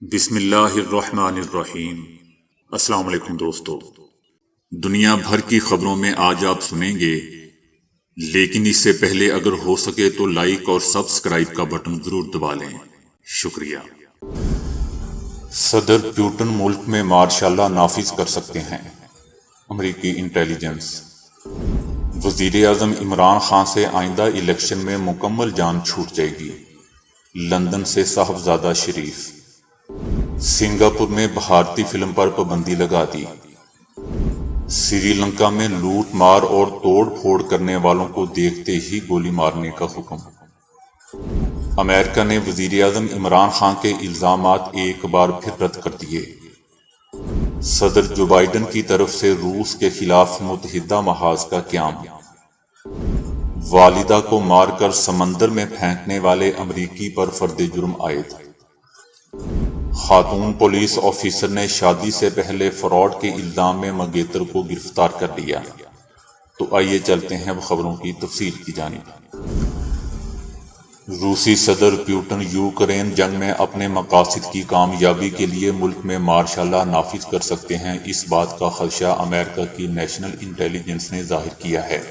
بسم اللہ الرحمن الرحیم۔ السلام علیکم دوستو، دنیا بھر کی خبروں میں آج آپ سنیں گے، لیکن اس سے پہلے اگر ہو سکے تو لائک اور سبسکرائب کا بٹن ضرور دبا لیں۔ شکریہ۔ صدر پیوٹن ملک میں مارشل لا نافذ کر سکتے ہیں، امریکی انٹیلیجنس۔ وزیر اعظم عمران خان سے آئندہ الیکشن میں مکمل جان چھوٹ جائے گی، لندن سے صاحبزادہ شریف۔ سنگاپور میں بھارتی فلم پر پابندی لگا دی۔ سری لنکا میں لوٹ مار اور توڑ پھوڑ کرنے والوں کو دیکھتے ہی گولی مارنے کا حکم۔ امریکہ نے وزیر اعظم عمران خان کے الزامات ایک بار پھر رد کر دیے۔ صدر جو بائیڈن کی طرف سے روس کے خلاف متحدہ محاذ کا قیام۔ والدہ کو مار کر سمندر میں پھینکنے والے امریکی پر فرد جرم عائد۔ خاتون پولیس آفیسر نے شادی سے پہلے فراڈ کے الزام میں منگیتر کو گرفتار کر لیا۔ تو آئیے چلتے ہیں اب خبروں کی تفصیل کی جانب۔ روسی صدر پیوٹن یوکرین جنگ میں اپنے مقاصد کی کامیابی کے لیے ملک میں مارشل لا نافذ کر سکتے ہیں، اس بات کا خدشہ امریکہ کی نیشنل انٹیلیجنس نے ظاہر کیا ہے۔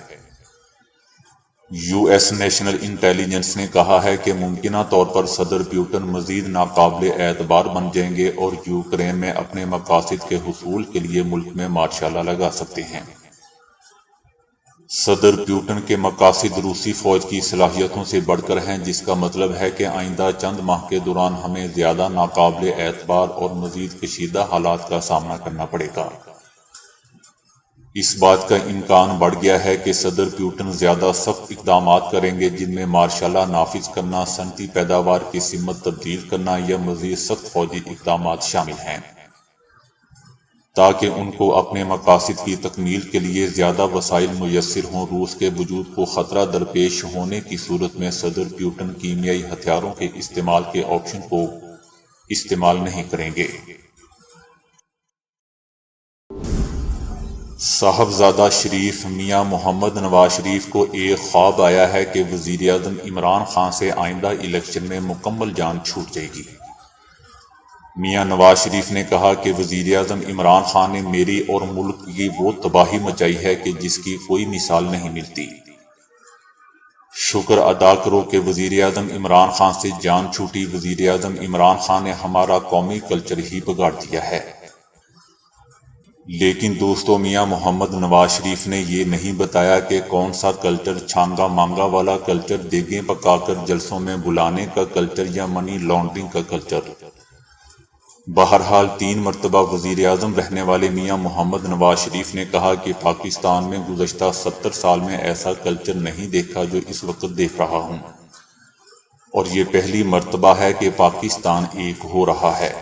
یو ایس نیشنل انٹیلیجنس نے کہا ہے کہ ممکنہ طور پر صدر پیوٹن مزید ناقابل اعتبار بن جائیں گے اور یوکرین میں اپنے مقاصد کے حصول کے لیے ملک میں مارشل لا لگا سکتے ہیں۔ صدر پیوٹن کے مقاصد روسی فوج کی صلاحیتوں سے بڑھ کر ہیں، جس کا مطلب ہے کہ آئندہ چند ماہ کے دوران ہمیں زیادہ ناقابل اعتبار اور مزید کشیدہ حالات کا سامنا کرنا پڑے گا۔ اس بات کا امکان بڑھ گیا ہے کہ صدر پیوٹن زیادہ سخت اقدامات کریں گے، جن میں مارشل لا نافذ کرنا، صنعتی پیداوار کی سمت تبدیل کرنا یا مزید سخت فوجی اقدامات شامل ہیں، تاکہ ان کو اپنے مقاصد کی تکمیل کے لیے زیادہ وسائل میسر ہوں۔ روس کے وجود کو خطرہ درپیش ہونے کی صورت میں صدر پیوٹن کیمیائی ہتھیاروں کے استعمال کے آپشن کو استعمال نہیں کریں گے۔ صاحبزادہ شریف میاں محمد نواز شریف کو ایک خواب آیا ہے کہ وزیر اعظم عمران خان سے آئندہ الیکشن میں مکمل جان چھوٹ جائے گی۔ میاں نواز شریف نے کہا کہ وزیر اعظم عمران خان نے میری اور ملک کی وہ تباہی مچائی ہے کہ جس کی کوئی مثال نہیں ملتی۔ شکر ادا کرو کہ وزیر اعظم عمران خان سے جان چھوٹی۔ وزیر اعظم عمران خان نے ہمارا قومی کلچر ہی بگاڑ دیا ہے۔ لیکن دوستو، میاں محمد نواز شریف نے یہ نہیں بتایا کہ کون سا کلچر، چھانگا مانگا والا کلچر، دیگیں پکا کر جلسوں میں بلانے کا کلچر یا منی لانڈرنگ کا کلچر۔ بہرحال 3 مرتبہ وزیر اعظم رہنے والے میاں محمد نواز شریف نے کہا کہ پاکستان میں گزشتہ 70 سال میں ایسا کلچر نہیں دیکھا جو اس وقت دیکھ رہا ہوں، اور یہ پہلی مرتبہ ہے کہ پاکستان ایک ہو رہا ہے۔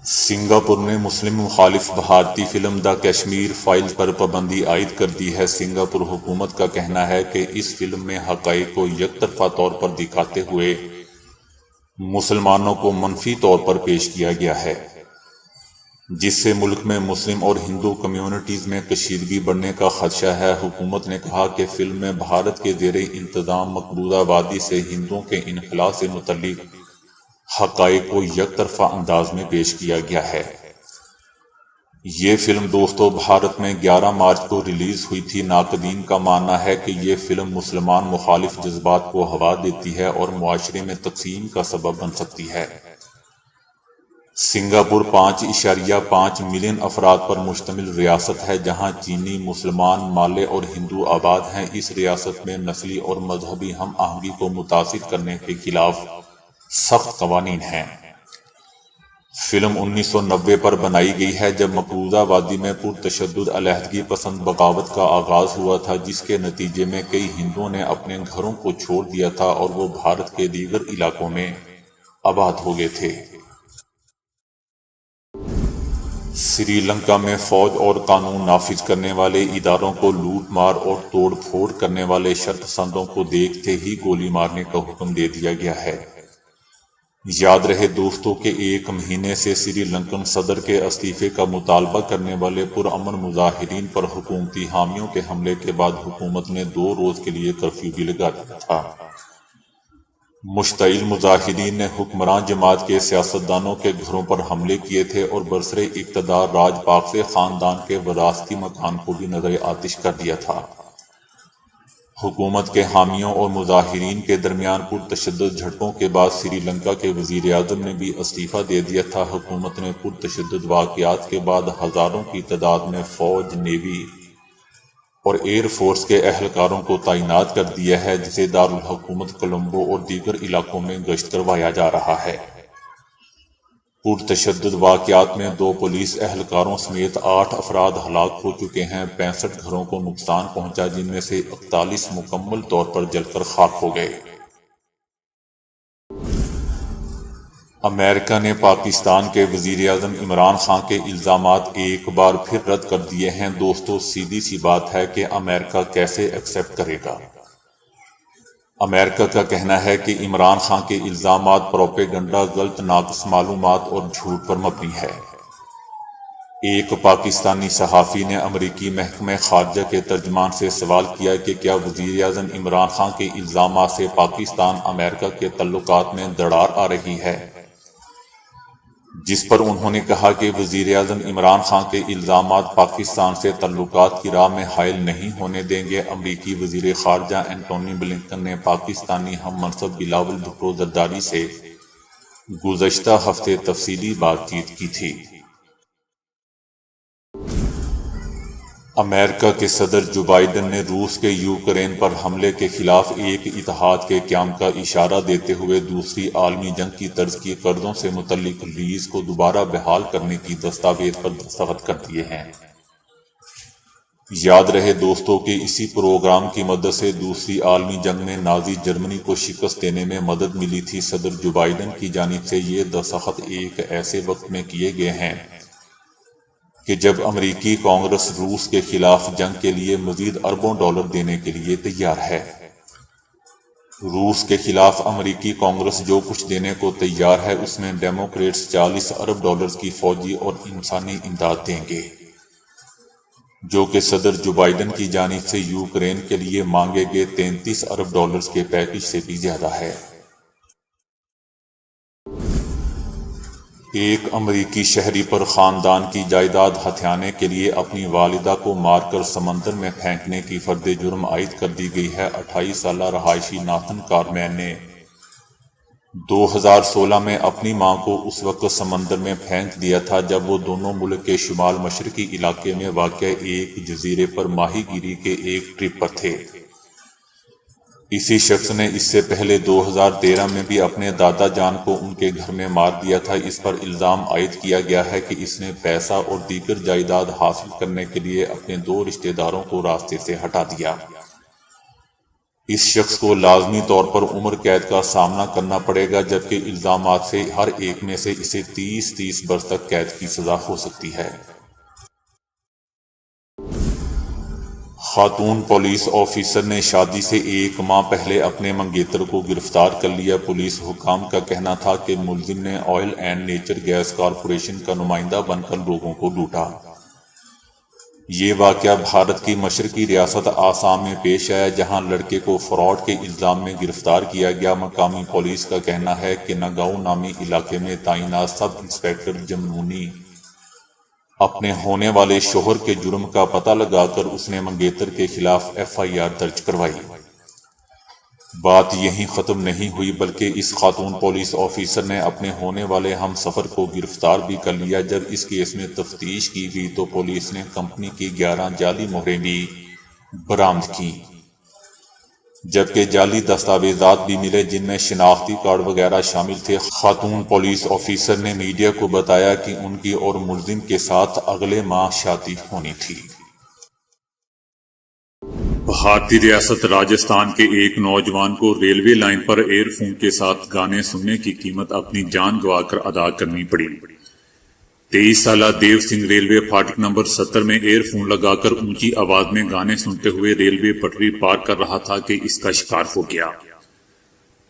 سنگاپور نے مسلم مخالف بھارتی فلم دی کشمیر فائلز پر پابندی عائد کر دی ہے۔ سنگاپور حکومت کا کہنا ہے کہ اس فلم میں حقائق کو یک طرفہ طور پر دکھاتے ہوئے مسلمانوں کو منفی طور پر پیش کیا گیا ہے، جس سے ملک میں مسلم اور ہندو کمیونٹیز میں کشیدگی بڑھنے کا خدشہ ہے۔ حکومت نے کہا کہ فلم میں بھارت کے زیر انتظام مقبوضہ وادی سے ہندوؤں کے انخلاء سے متعلق حقائق کو یک طرفہ انداز میں پیش کیا گیا ہے۔ یہ فلم دوستو بھارت میں 11 مارچ کو ریلیز ہوئی تھی۔ ناقدین کا ماننا ہے کہ یہ فلم مسلمان مخالف جذبات کو ہوا دیتی ہے اور معاشرے میں تقسیم کا سبب بن سکتی ہے۔ سنگاپور 5.5 ملین افراد پر مشتمل ریاست ہے، جہاں چینی، مسلمان، مالے اور ہندو آباد ہیں۔ اس ریاست میں نسلی اور مذہبی ہم آہنگی کو متاثر کرنے کے خلاف سخت قوانین ہیں۔ فلم 1990 پر بنائی گئی ہے، جب مقبوضہ وادی میں پرتشدد علیحدگی پسند بغاوت کا آغاز ہوا تھا، جس کے نتیجے میں کئی ہندوؤں نے اپنے گھروں کو چھوڑ دیا تھا اور وہ بھارت کے دیگر علاقوں میں آباد ہو گئے تھے۔ سری لنکا میں فوج اور قانون نافذ کرنے والے اداروں کو لوٹ مار اور توڑ پھوڑ کرنے والے شرط پسندوں کو دیکھتے ہی گولی مارنے کا حکم دے دیا گیا ہے۔ یاد رہے دوستوں کہ 1 مہینے سے سری لنکن صدر کے استعفے کا مطالبہ کرنے والے پرامن مظاہرین پر حکومتی حامیوں کے حملے کے بعد حکومت نے 2 روز کے لیے کرفیو بھی لگا دیا تھا۔ مشتعل مظاہرین نے حکمران جماعت کے سیاستدانوں کے گھروں پر حملے کیے تھے اور برسر اقتدار راج پاک سے خاندان کے وراثتی مکان کو بھی نظر آتش کر دیا تھا۔ حکومت کے حامیوں اور مظاہرین کے درمیان پرتشدد جھڑپوں کے بعد سری لنکا کے وزیر اعظم نے بھی استعفیٰ دے دیا تھا۔ حکومت نے پرتشدد واقعات کے بعد ہزاروں کی تعداد میں فوج، نیوی اور ایئر فورس کے اہلکاروں کو تعینات کر دیا ہے، جسے دارالحکومت کولمبو اور دیگر علاقوں میں گشت کروایا جا رہا ہے۔ پرتشدد واقعات میں 2 پولیس اہلکاروں سمیت 8 افراد ہلاک ہو چکے ہیں، 65 گھروں کو نقصان پہنچا، جن میں سے 41 مکمل طور پر جل کر خاک ہو گئے۔ امریکہ نے پاکستان کے وزیر اعظم عمران خان کے الزامات ایک بار پھر رد کر دیے ہیں۔ دوستو، سیدھی سی بات ہے کہ امریکہ کیسے ایکسپٹ کرے گا؟ امریکہ کا کہنا ہے کہ عمران خان کے الزامات پروپیگنڈا، غلط ناقص معلومات اور جھوٹ پر مبنی ہے۔ ایک پاکستانی صحافی نے امریکی محکمہ خارجہ کے ترجمان سے سوال کیا کہ کیا وزیر اعظم عمران خان کے الزامات سے پاکستان امریکہ کے تعلقات میں درار آ رہی ہے، جس پر انہوں نے کہا کہ وزیر اعظم عمران خان کے الزامات پاکستان سے تعلقات کی راہ میں حائل نہیں ہونے دیں گے۔ امریکی وزیر خارجہ اینٹونی بلنکن نے پاکستانی ہم منصب بلاول بھٹو زرداری سے گزشتہ ہفتے تفصیلی بات چیت کی تھی۔ امریکہ کے صدر جو بائیڈن نے روس کے یوکرین پر حملے کے خلاف ایک اتحاد کے قیام کا اشارہ دیتے ہوئے دوسری عالمی جنگ کی طرز کی قرضوں سے متعلق لیز کو دوبارہ بحال کرنے کی دستاویز پر دستخط کر دیے ہیں۔ یاد رہے دوستوں کہ اسی پروگرام کی مدد سے دوسری عالمی جنگ میں نازی جرمنی کو شکست دینے میں مدد ملی تھی۔ صدر جو بائیڈن کی جانب سے یہ دستخط ایک ایسے وقت میں کیے گئے ہیں کہ جب امریکی کانگریس روس کے خلاف جنگ کے لیے مزید اربوں ڈالر دینے کے لیے تیار ہے۔ روس کے خلاف امریکی کانگریس جو کچھ دینے کو تیار ہے، اس میں ڈیموکریٹس 40 ارب ڈالرز کی فوجی اور انسانی امداد دیں گے، جو کہ صدر جو بائیڈن کی جانب سے یوکرین کے لیے مانگے گئے 33 ارب ڈالرز کے پیکج سے بھی زیادہ ہے۔ ایک امریکی شہری پر خاندان کی جائیداد ہتھیانے کے لیے اپنی والدہ کو مار کر سمندر میں پھینکنے کی فرد جرم عائد کر دی گئی ہے۔ 28 سالہ رہائشی ناتھن کارمین نے 2016 میں اپنی ماں کو اس وقت سمندر میں پھینک دیا تھا جب وہ دونوں ملک کے شمال مشرقی علاقے میں واقع ایک جزیرے پر ماہی گیری کے ایک ٹرپ پر تھے۔ اسی شخص نے اس سے پہلے 2013 میں بھی اپنے دادا جان کو ان کے گھر میں مار دیا تھا۔ اس پر الزام عائد کیا گیا ہے کہ اس نے پیسہ اور دیگر جائیداد حاصل کرنے کے لیے اپنے 2 رشتہ داروں کو راستے سے ہٹا دیا۔ اس شخص کو لازمی طور پر عمر قید کا سامنا کرنا پڑے گا، جبکہ الزامات سے ہر ایک میں سے اسے 30 برس تک قید کی سزا ہو سکتی ہے۔ خاتون پولیس آفیسر نے شادی سے 1 ماہ پہلے اپنے منگیتر کو گرفتار کر لیا۔ پولیس حکام کا کہنا تھا کہ ملزم نے oil and nature gas corporation کا نمائندہ بن کر لوگوں کو لوٹا۔ یہ واقعہ بھارت کی مشرقی ریاست آسام میں پیش آیا، جہاں لڑکے کو فراڈ کے الزام میں گرفتار کیا گیا۔ مقامی پولیس کا کہنا ہے کہ نگاؤں نامی علاقے میں تعینات سب انسپکٹر جمنونی اپنے ہونے والے شوہر کے جرم کا پتہ لگا کر اس نے منگیتر کے خلاف FIR درج کروائی۔ بات یہیں ختم نہیں ہوئی، بلکہ اس خاتون پولیس آفیسر نے اپنے ہونے والے ہم سفر کو گرفتار بھی کر لیا۔ جب اس کیس میں تفتیش کی گئی تو پولیس نے کمپنی کی 11 جعلی مہریں بھی برآمد کی، جبکہ جعلی دستاویزات بھی ملے جن میں شناختی کارڈ وغیرہ شامل تھے۔ خاتون پولیس آفیسر نے میڈیا کو بتایا کہ ان کی اور ملزم کے ساتھ اگلے ماہ شادی ہونی تھی۔ بھارتی ریاست راجستھان کے ایک نوجوان کو ریلوے لائن پر ایئر فون کے ساتھ گانے سننے کی قیمت اپنی جان گنوا کر ادا کرنی پڑی۔ 23 سالہ دیو سنگھ ریلوے پھاٹک نمبر 70 میں ایئر فون لگا کر اونچی آواز میں گانے سنتے ہوئے ریلوے پٹری پار کر رہا تھا کہ اس کا شکار ہو گیا۔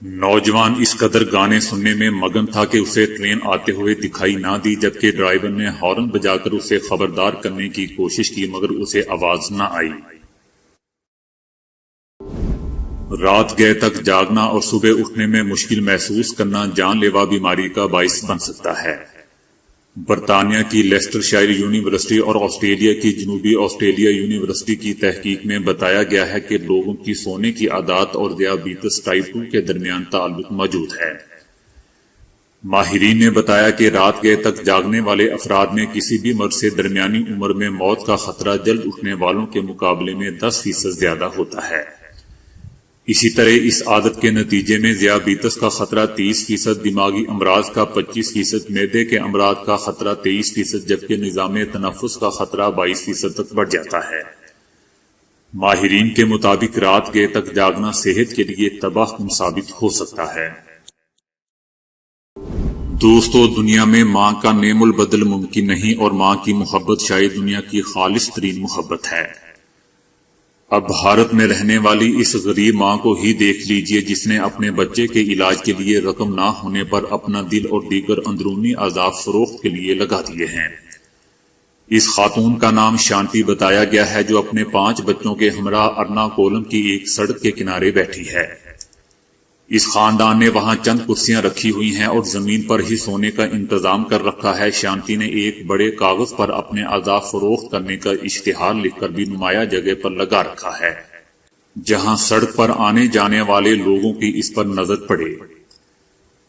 نوجوان اس قدر گانے سننے میں مگن تھا کہ اسے ٹرین آتے ہوئے دکھائی نہ دی، جبکہ ڈرائیور نے ہارن بجا کر اسے خبردار کرنے کی کوشش کی مگر اسے آواز نہ آئی۔ رات گئے تک جاگنا اور صبح اٹھنے میں مشکل محسوس کرنا جان لیوا بیماری کا باعث بن سکتا ہے۔ برطانیہ کی لیسٹر شائر یونیورسٹی اور آسٹریلیا کی جنوبی آسٹریلیا یونیورسٹی کی تحقیق میں بتایا گیا ہے کہ لوگوں کی سونے کی عادات اور ذیابیطس ٹائپ 2 کے درمیان تعلق موجود ہے۔ ماہرین نے بتایا کہ رات گئے تک جاگنے والے افراد میں کسی بھی مرض سے درمیانی عمر میں موت کا خطرہ جلد اٹھنے والوں کے مقابلے میں 10% زیادہ ہوتا ہے۔ اسی طرح اس عادت کے نتیجے میں ذیابیطس کا خطرہ 30%، دماغی امراض کا 25%، معدے کے امراض کا خطرہ 23%، جبکہ نظام تنفس کا خطرہ 22% تک بڑھ جاتا ہے۔ ماہرین کے مطابق رات گئے تک جاگنا صحت کے لیے تباہ کن ثابت ہو سکتا ہے۔ دوستو، دنیا میں ماں کا نعم البدل ممکن نہیں اور ماں کی محبت شاید دنیا کی خالص ترین محبت ہے۔ اب بھارت میں رہنے والی اس غریب ماں کو ہی دیکھ لیجئے جس نے اپنے بچے کے علاج کے لیے رقم نہ ہونے پر اپنا دل اور دیگر اندرونی اعضاء فروخت کے لیے لگا دیے ہیں۔ اس خاتون کا نام شانتی بتایا گیا ہے، جو اپنے 5 بچوں کے ہمراہ ارناکولم کی ایک سڑک کے کنارے بیٹھی ہے۔ اس خاندان نے وہاں چند کرسیاں رکھی ہوئی ہیں اور زمین پر ہی سونے کا انتظام کر رکھا ہے۔ شانتی نے ایک بڑے کاغذ پر اپنے اعضاء فروخت کرنے کا اشتہار لکھ کر بھی نمایاں جگہ پر لگا رکھا ہے، جہاں سڑک پر آنے جانے والے لوگوں کی اس پر نظر پڑے۔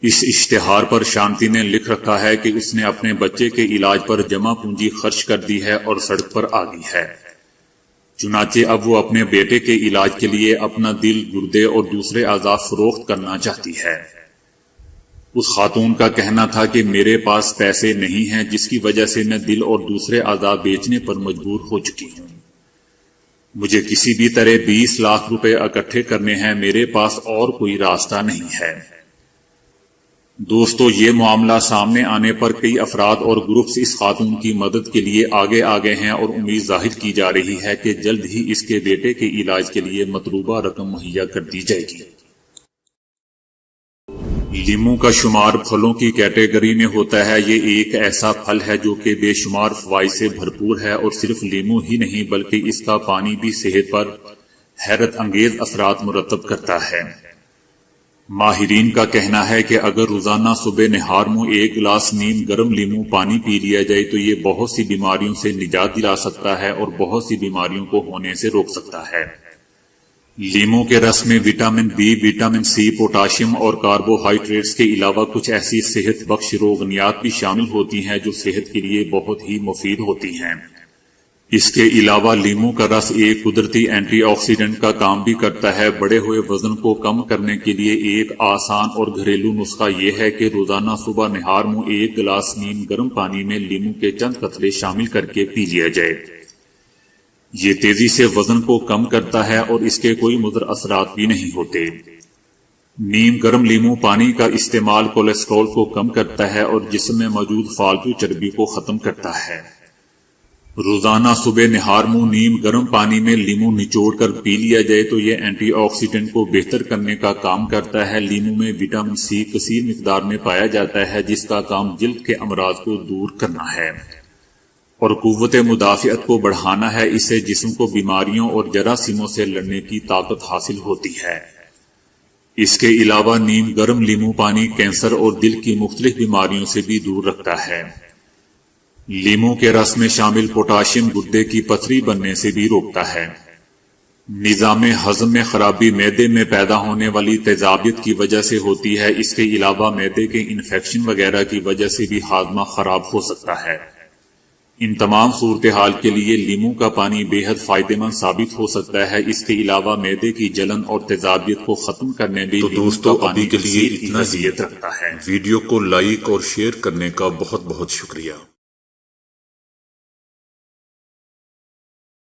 اس اشتہار پر شانتی نے لکھ رکھا ہے کہ اس نے اپنے بچے کے علاج پر جمع پونجی خرچ کر دی ہے اور سڑک پر آ گئی ہے۔ چنانچہ اب وہ اپنے بیٹے کے علاج کے لیے اپنا دل، گردے اور دوسرے اعضاء فروخت کرنا چاہتی ہے۔ اس خاتون کا کہنا تھا کہ میرے پاس پیسے نہیں ہیں، جس کی وجہ سے میں دل اور دوسرے اعضاء بیچنے پر مجبور ہو چکی ہوں۔ مجھے کسی بھی طرح 20 لاکھ روپے اکٹھے کرنے ہیں، میرے پاس اور کوئی راستہ نہیں ہے۔ دوستو، یہ معاملہ سامنے آنے پر کئی افراد اور گروپس اس خاتون کی مدد کے لیے آگے ہیں اور امید ظاہر کی جا رہی ہے کہ جلد ہی اس کے بیٹے کے علاج کے لیے مطلوبہ رقم مہیا کر دی جائے گی۔ لیمو کا شمار پھلوں کی کیٹیگری میں ہوتا ہے۔ یہ ایک ایسا پھل ہے جو کہ بے شمار فوائد سے بھرپور ہے، اور صرف لیمو ہی نہیں بلکہ اس کا پانی بھی صحت پر حیرت انگیز اثرات مرتب کرتا ہے۔ ماہرین کا کہنا ہے کہ اگر روزانہ صبح نہار میں 1 گلاس نیم گرم لیمو پانی پی لیا جائے تو یہ بہت سی بیماریوں سے نجات دلا سکتا ہے اور بہت سی بیماریوں کو ہونے سے روک سکتا ہے۔ لیمو کے رس میں vitamin B, vitamin C, potassium اور کاربوہائیڈریٹس کے علاوہ کچھ ایسی صحت بخش روغنیات بھی شامل ہوتی ہیں جو صحت کے لیے بہت ہی مفید ہوتی ہیں۔ اس کے علاوہ لیمو کا رس ایک قدرتی اینٹی آکسیڈنٹ کا کام بھی کرتا ہے۔ بڑے ہوئے وزن کو کم کرنے کے لیے ایک آسان اور گھریلو نسخہ یہ ہے کہ روزانہ صبح نہار میں 1 گلاس نیم گرم پانی میں لیمو کے چند قطرے شامل کر کے پی لیا جائے۔ یہ تیزی سے وزن کو کم کرتا ہے اور اس کے کوئی مضر اثرات بھی نہیں ہوتے۔ نیم گرم لیمو پانی کا استعمال کولیسٹرول کو کم کرتا ہے اور جسم میں موجود فالتو چربی کو ختم کرتا ہے۔ روزانہ صبح نہار میں نیم گرم پانی میں لیمو نچوڑ کر پی لیا جائے تو یہ اینٹی آکسیڈنٹ کو بہتر کرنے کا کام کرتا ہے۔ لیمو میں وٹامن سی کثیر مقدار میں پایا جاتا ہے، جس کا کام جلد کے امراض کو دور کرنا ہے اور قوت مدافعت کو بڑھانا ہے۔ اس سے جسم کو بیماریوں اور جراثیموں سے لڑنے کی طاقت حاصل ہوتی ہے۔ اس کے علاوہ نیم گرم لیمو پانی کینسر اور دل کی مختلف بیماریوں سے بھی دور رکھتا ہے۔ لیمو کے رس میں شامل پوٹاشیم گردے کی پتھری بننے سے بھی روکتا ہے۔ نظام ہضم میں خرابی معدے میں پیدا ہونے والی تیزابیت کی وجہ سے ہوتی ہے۔ اس کے علاوہ معدے کے انفیکشن وغیرہ کی وجہ سے بھی ہاضمہ خراب ہو سکتا ہے۔ ان تمام صورتحال کے لیے لیمو کا پانی بے حد فائدہ مند ثابت ہو سکتا ہے۔ اس کے علاوہ معدے کی جلن اور تیزابیت کو ختم کرنے بھی دوستو ابھی کے لیے اتنا ہی رکھتا ہے۔ ویڈیو کو لائک اور شیئر کرنے کا بہت بہت شکریہ۔